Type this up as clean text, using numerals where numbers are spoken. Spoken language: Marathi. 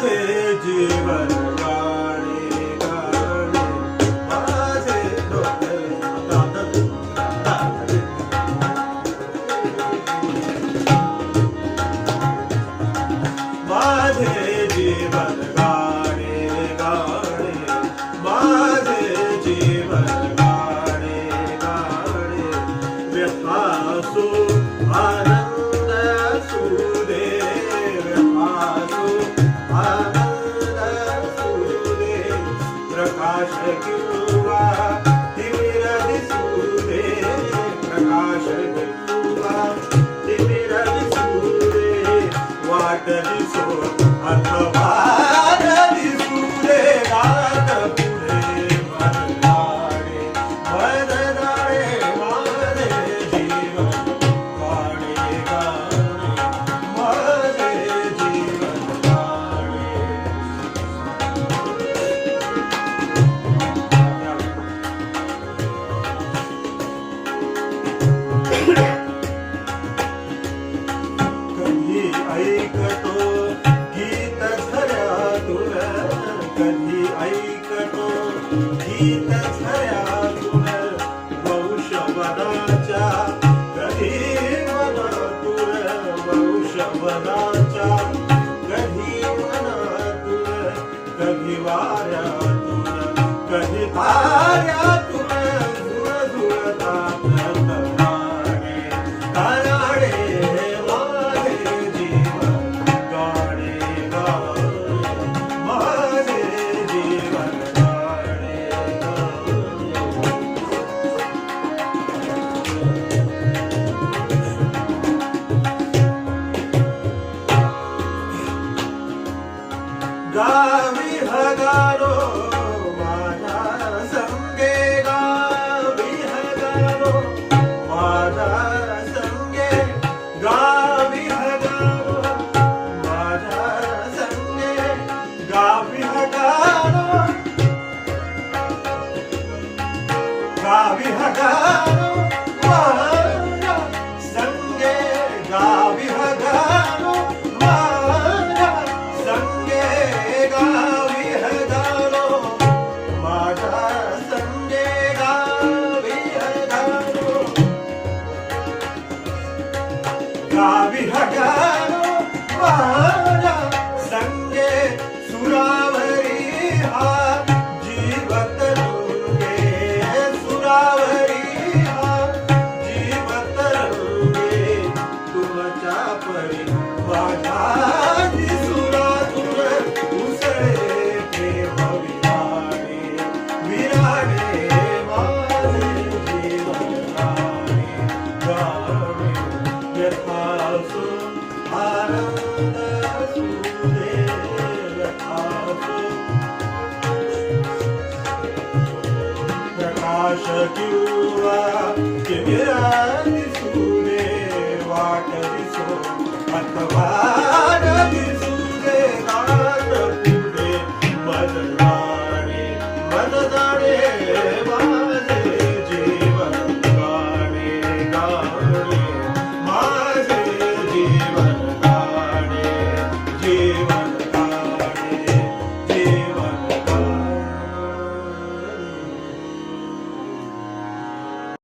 माझे जीवन गाणे गाणे माझे डोळे माझे जीवन गाणे गाणे माझे जीवन गाणे गाणे व्यथासो आनंद सुदे व्यथासो आनंद सुदे प्रकाश किंवा तिमिर दिसुदे प्रकाश किंवा तिमिर दिसुदे वाट दिसो अथवा दिसुदे गात पुढे मनदाणे मनदाणे माझे जीवन गाणे गाणे माझे जीवन गाणे कधी ऐकतो गीत झऱ्यातून कधी ऐकतो गीत झऱ्यातून वंशवनाच्या कधी मनातून वंशवनाच्या कधी मनातून कधी वाऱ्यातून कधी ताऱ्यातून झुळझुळतात तराणे तराणे माझे जीवन गाणे गाणे माझे जीवन गाणे गावी हगारो माझा संगे गावी हगारो माझा संगे गावी हगारो माझा संगे गावी हगारो गावी हगारो माझा संगे गावी हगारो माझा संगे गावी हगारो माझा संगे गावी हगारो गावी हगारो माझा संगे सुरावरी हा जीवत रंगे सुरावरी हा जीवत रंगे तुमच्या परी माझा सुरातून उसळे प्रेम विराणे विराणे माझे जीवन गाणे गाणे व्यथासो आनंद सुदे व्यथासो प्रकाश किंवा तिमिरा दिसुदे वाट दिसो अथवा दिसुदे गात पुढे मनदाणे मनदाणे